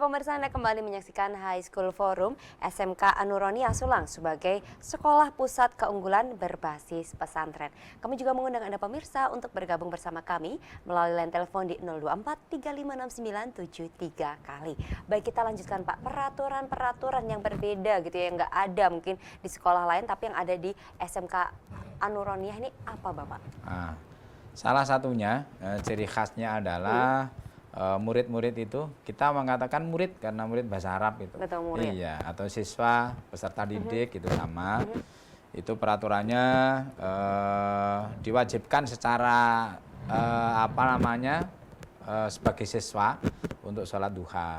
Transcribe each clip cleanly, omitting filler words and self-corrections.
pemirsa, Anda kembali menyaksikan High School Forum SMK Anuronia Sulang sebagai sekolah pusat keunggulan berbasis pesantren. Kami juga mengundang Anda pemirsa untuk bergabung bersama kami melalui line telepon di 024 356973 kali. Baik, kita lanjutkan Pak, peraturan-peraturan yang berbeda gitu ya, yang nggak ada mungkin di sekolah lain tapi yang ada di SMK Anuronia ini apa Bapak? Salah satunya ciri khasnya adalah murid-murid itu, kita mengatakan murid karena murid bahasa Arab itu. Betul, murid. Iya, atau siswa, peserta didik itu sama. Itu peraturannya diwajibkan secara sebagai siswa untuk sholat duha.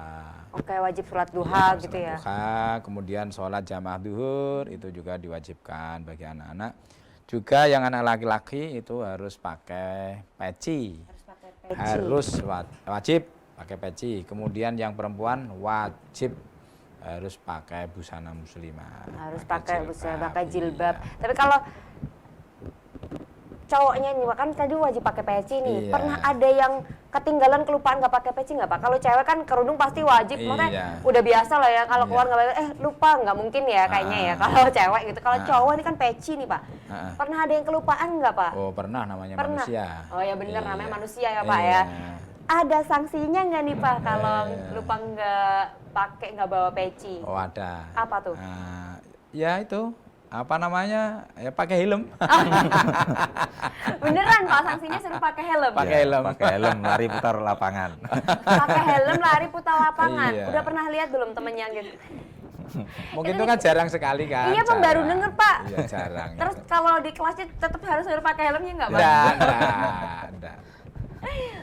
Oke, wajib sholat duha gitu ya. Duha, kemudian sholat jamaah duhur itu juga diwajibkan bagi anak-anak. Juga yang anak laki-laki itu harus pakai peci. Harus wajib pakai peci. Kemudian yang perempuan wajib harus pakai busana muslimah. Harus pakai busana, pakai jilbab. Iya. Tapi kalau cowoknya nih, kan tadi wajib pakai peci nih. Iya. Pernah ada yang ketinggalan kelupaan nggak pakai peci nggak Pak? Kalau cewek kan kerudung pasti wajib, makanya udah biasa lah ya. Kalau keluar nggak pakai, lupa nggak mungkin ya kayaknya ya. Kalau cewek gitu, kalau cowok ini kan peci nih Pak. Pernah ada yang kelupaan nggak Pak? Oh pernah, namanya manusia. Oh ya bener, namanya manusia ya Pak ya. Ada sanksinya nggak nih Pak kalau lupa nggak bawa peci? Oh ada. Apa tuh? Ya itu. Ya pakai helm. Beneran Pak, sanksinya suruh pakai helm? Pakai helm. Pakai helm, lari putar lapangan. Pakai helm, lari putar lapangan. Iya. Udah pernah lihat belum temennya gitu? Mungkin itu kan jarang sekali kan. Iya Pak, baru denger Pak. Iya jarang. Terus kalau di kelasnya tetap harus suruh pakai helmnya nggak Pak? Enggak.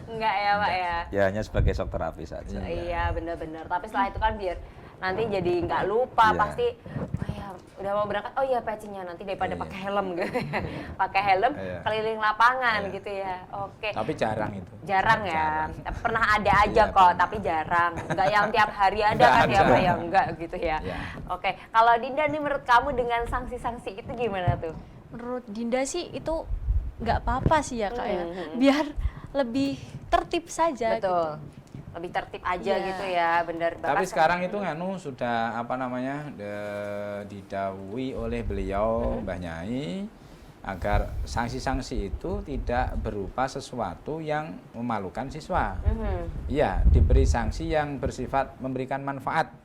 Enggak ya Pak ya? Ya hanya sebagai shock terapi saja. Iya bener-bener, tapi setelah itu kan biar nanti jadi nggak lupa, pasti oh ya udah mau berangkat, oh iya pecinya nanti daripada pakai helm gitu ya. Pakai helm keliling lapangan gitu ya. Oke. Tapi jarang itu. Jarang ya. Pernah ada aja kok, tapi jarang. Enggak yang tiap hari ada kan ya Pak, ya enggak gitu ya. Oke. Kalau Dinda nih, menurut kamu dengan sanksi-sanksi itu gimana tuh? Menurut Dinda sih itu nggak apa-apa sih ya Kak ya. Biar lebih tertib saja. Betul. Gitu. Lebih tertib aja gitu ya, benar. Tapi sekarang itu sudah didhawuhi oleh beliau Mbah Nyai agar sanksi-sanksi itu tidak berupa sesuatu yang memalukan siswa. Iya, diberi sanksi yang bersifat memberikan manfaat.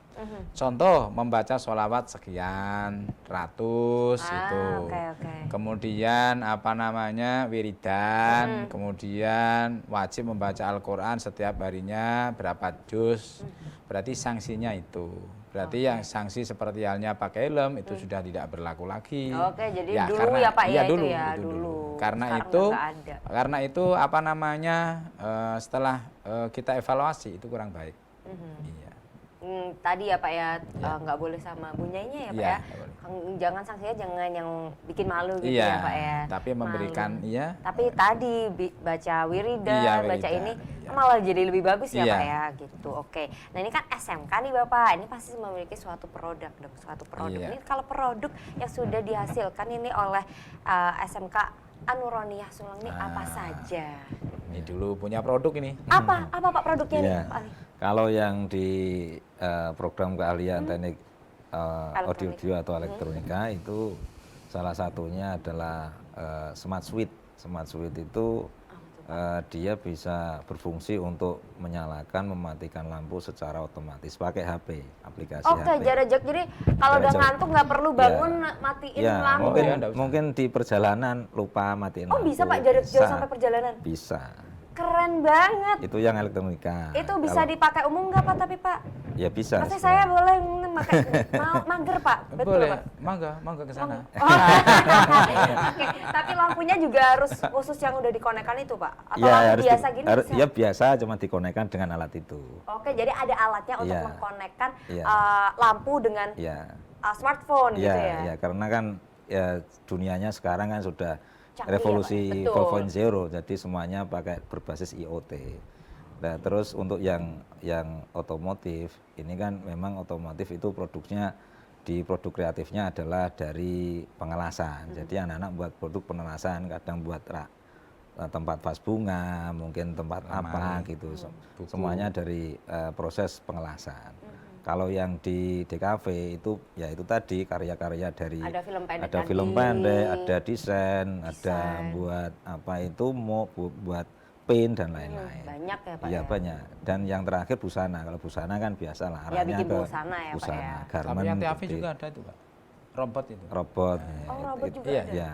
Contoh, membaca sholawat sekian ratus itu. Kemudian wiridan, kemudian wajib membaca Al-Quran setiap harinya berapa juz. Berarti sanksinya itu. Berarti yang sanksi seperti halnya pakai helm itu sudah tidak berlaku lagi. Oke, jadi dulu ya Pak ya, dulu. Karena itu setelah kita evaluasi itu kurang baik. Iya. Tadi ya Pak ya, nggak boleh sama bunyainya ya Pak ya. Jangan sanksinya jangan yang bikin malu gitu ya Pak ya. Tapi memberikan Tapi tadi baca wiridan, baca ini malah jadi lebih bagus ya Pak ya gitu. Oke. Nah ini kan SMK nih Bapak, ini pasti memiliki suatu produk dong, suatu produk. Ini kalau produk yang sudah dihasilkan ini oleh SMK Anuronia Sulang ini apa saja? Ini dulu punya produk ini. Apa Pak produknya nih Pak Ali? Kalau yang di program keahlian teknik audio atau elektronika itu salah satunya adalah Smart Switch. Smart Switch itu dia bisa berfungsi untuk menyalakan, mematikan lampu secara otomatis pakai HP, aplikasi HP. Oke, jarak. Jadi kalau udah ngantuk nggak perlu bangun matiin lampu. Mungkin di perjalanan lupa matiin lampu. Oh bisa Pak, jarak jauh sampai perjalanan? Bisa. Keren banget. Itu yang elektronika. Itu bisa dipakai umum nggak Pak tapi Pak? Ya bisa. Maksudnya saya boleh pakai mager Pak? Betul boleh. Pak? Mangga ke sana. Oke, tapi lampunya juga harus khusus yang udah dikonekkan itu Pak? Atau lampu biasa gini bisa? Ya biasa, cuma dikonekkan dengan alat itu. Oke, jadi ada alatnya untuk mengkonekkan lampu dengan smartphone gitu ya? Iya, karena kan dunianya sekarang kan sudah revolusi ya, 4.0, jadi semuanya pakai berbasis IoT. Nah, terus untuk yang otomotif, ini kan memang otomotif itu produk kreatifnya adalah dari pengelasan. Jadi anak-anak buat produk pengelasan, kadang buat tempat vas bunga, mungkin tempat apa gitu. buku. Semuanya dari proses pengelasan. Kalau yang di DKV itu ya itu tadi karya-karya dari Ada film pendek ada tadi. film pendek, ada desain, ada buat apa itu mau buat paint dan lain-lain. Banyak ya Pak Iya ya? banyak. Dan yang terakhir busana. Kalau busana kan biasalah Ya, arahnya bikin ke busana ya, Pak, busana, ya. Tapi garment, yang TAV gede, juga ada itu Pak, robot itu. robot. Oh, robot juga iya. ada. Ya.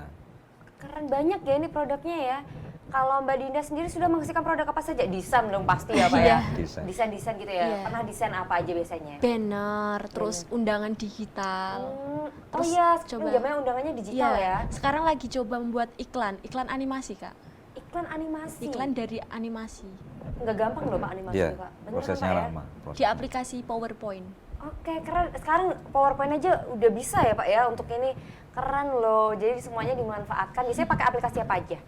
Keren banyak ya ini produknya ya. Kalau Mbak Dinda sendiri sudah menghasilkan produk apa saja? Desain dong pasti ya Pak ya? Iya. Desain. Desain-desain gitu ya? Iya. Pernah desain apa aja biasanya? Banner, terus undangan digital. Oh Terus iya, coba. zamannya undangannya digital Iya, ya? sekarang lagi coba membuat iklan animasi Kak. Iklan animasi? Iklan dari animasi Nggak gampang loh Pak animasi Iya, Pak. Bener prosesnya kan, Pak, ya? lama. di aplikasi PowerPoint. Oke, keren. Sekarang PowerPoint aja udah bisa ya Pak ya untuk ini. Keren loh. Jadi semuanya dimanfaatkan. Biasanya pakai aplikasi apa aja?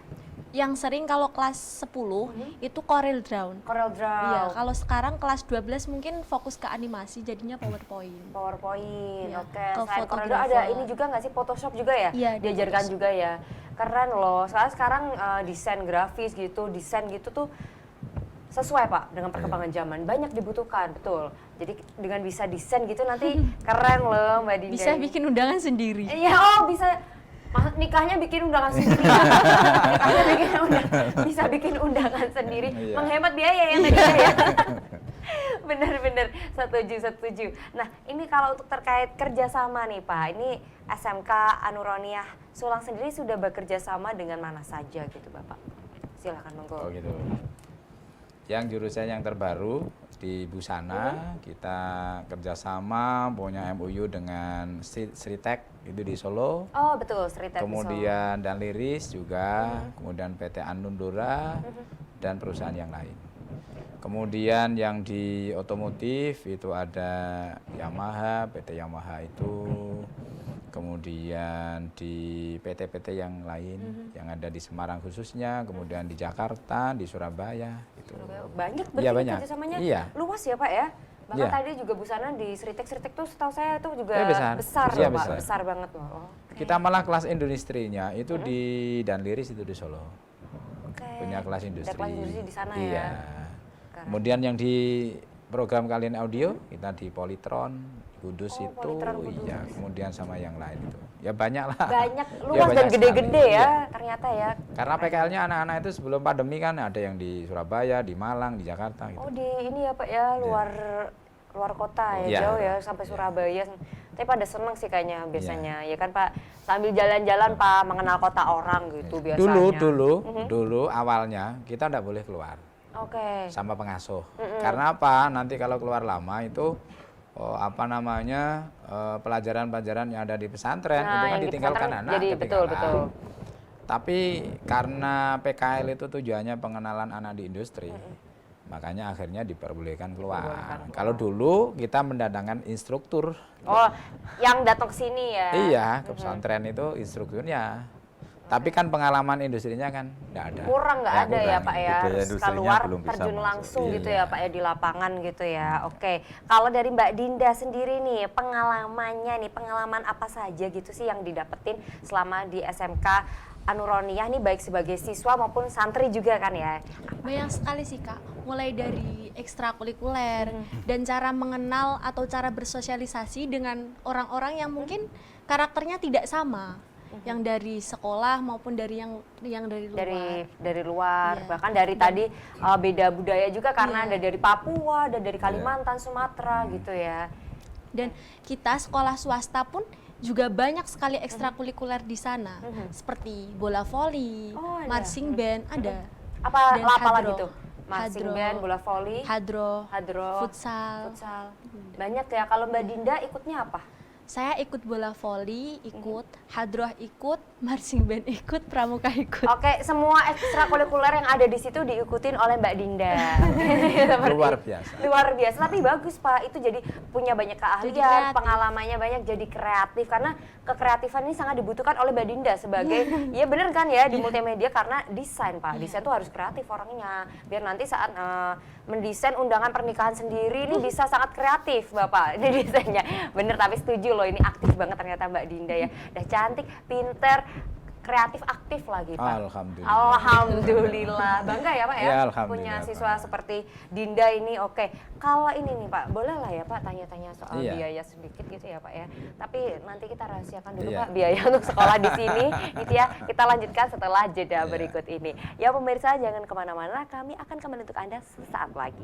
Yang sering kalau kelas 10 itu Corel Draw. Corel Draw. Iya, kalau sekarang kelas 12 mungkin fokus ke animasi jadinya PowerPoint. PowerPoint, Ya, oke. ke Selain Corel Draw fotografer. ada ini juga nggak sih Photoshop juga ya? Iya, di diajarkan Photoshop. juga ya. Keren loh. Soalnya sekarang desain grafis gitu, desain gitu tuh sesuai Pak dengan perkembangan zaman. Banyak dibutuhkan, betul. Jadi dengan bisa desain gitu nanti keren loh Mbak Dinda. Bisa ini. bikin undangan sendiri. Iya, oh bisa. Nikahnya bikin undangan sendiri. Nikahnya bisa bikin undangan sendiri. Iya. Menghemat biaya ya Mbak Dinda ya. Bener-bener, setuju. Nah ini kalau untuk terkait kerjasama nih Pak, ini SMK Anuroniah Sulang sendiri sudah bekerja sama dengan mana saja gitu Bapak? Silakan monggo. Oh gitu. Yang jurusan yang terbaru di busana kita kerjasama punya MOU dengan Sritek itu di Solo. Oh betul, Sri Tech Kemudian dan Liris juga, kemudian PT Anundora dan perusahaan yang lain. Kemudian yang di otomotif itu ada Yamaha, PT Yamaha itu. Kemudian di PT-PT yang lain yang ada di Semarang khususnya, kemudian di Jakarta, di Surabaya gitu. Banyak Iya, berarti banyak. kerjasamanya Iya. luas ya Pak ya? Bahkan Iya. tadi juga busana di Sritek tuh setahu saya itu juga Iya, besar. Iya, loh Pak, besar. besar banget loh. Oh, oke. Kita malah kelas industrinya itu di Danliris itu di Solo. Oke. Punya kelas industri. Ada kelas industri di sana iya. ya. Keren. Kemudian yang di program kalian audio kita di Polytron Kudus Oh, itu, Polytron Kudus. iya. Kemudian sama yang lain itu. Ya banyak lah. Banyak, Ya, luas dan banyak gede-gede sekali. ya Iya. ternyata ya. Karena PKL-nya anak-anak itu sebelum pandemi kan ada yang di Surabaya, di Malang, di Jakarta gitu. Oh di ini ya Pak ya, luar kota ya, Iya. jauh ya sampai Surabaya. Tapi pada seneng sih kayaknya biasanya. Ya kan Pak, sambil jalan-jalan Pak mengenal kota orang gitu biasanya. Dulu awalnya kita tidak boleh keluar Oke. sama pengasuh. Karena apa? Nanti kalau keluar lama itu pelajaran-pelajaran yang ada di pesantren Nah, itu kan yang di ditinggalkan pesantren anak. jadi ketinggalan. betul. Tapi karena PKL itu tujuannya pengenalan anak di industri, makanya akhirnya diperbolehkan keluar. Kalau dulu kita mendatangkan instruktur. Oh, yang datang ke sini ya. Iya, ke pesantren itu instrukturnya. Tapi kan pengalaman industrinya kan nggak ada. Kurang nggak ada ya kurang. Pak ya, Budaya harus industrinya keluar belum bisa terjun masuk. langsung gitu Iya. ya Pak ya di lapangan gitu ya. Oke, kalau dari Mbak Dinda sendiri nih pengalamannya nih, pengalaman apa saja gitu sih yang didapetin selama di SMK Anuroniah nih baik sebagai siswa maupun santri juga kan ya? Banyak sekali sih Kak, mulai dari ekstrakurikuler dan cara mengenal atau cara bersosialisasi dengan orang-orang yang mungkin karakternya tidak sama, yang dari sekolah maupun dari yang dari luar. Dari luar, Iya. bahkan dari tadi beda budaya juga karena Iya. ada dari Papua, ada dari Kalimantan, Sumatera gitu ya. Dan kita sekolah swasta pun juga banyak sekali ekstrakurikuler di sana, seperti bola voli, Oh, ada. marching band, ada. Apa Dan apa lagi hadro. tuh? Marching Hadro. band, bola voli, Hadro, hadro, futsal. Banyak ya. Kalau Mbak Dinda ikutnya apa? Saya ikut bola voli, ikut hadroh, ikut marching band, ikut pramuka, ikut. Oke, semua ekstrakurikuler yang ada di situ diikutin oleh Mbak Dinda. Seperti- Luar biasa. Luar biasa, tapi bagus Pak. Itu jadi punya banyak keahlian, kreatif. pengalamannya banyak, jadi kreatif. Karena kekreatifan ini sangat dibutuhkan oleh Mbak Dinda sebagai, ya bener kan ya, di multimedia karena desain Pak. Desain tuh harus kreatif orangnya. Biar nanti saat mendesain undangan pernikahan sendiri ini bisa sangat kreatif Bapak. Ini desainnya. Bener, tapi setuju loh, ini aktif banget ternyata Mbak Dinda ya. Udah cantik, pinter, kreatif aktif lagi Pak. Alhamdulillah. Alhamdulillah. Bangga ya Pak ya, Ya, alhamdulillah, punya Pak. siswa seperti Dinda ini. Oke, kalau ini nih Pak, boleh lah ya Pak tanya-tanya soal Iya. biaya sedikit gitu ya Pak ya. Tapi nanti kita rahasiakan dulu Iya. Pak biaya untuk sekolah di sini gitu ya. Kita lanjutkan setelah jeda Iya. berikut ini. Ya pemirsa jangan kemana-mana, kami akan kembali untuk Anda sesaat lagi.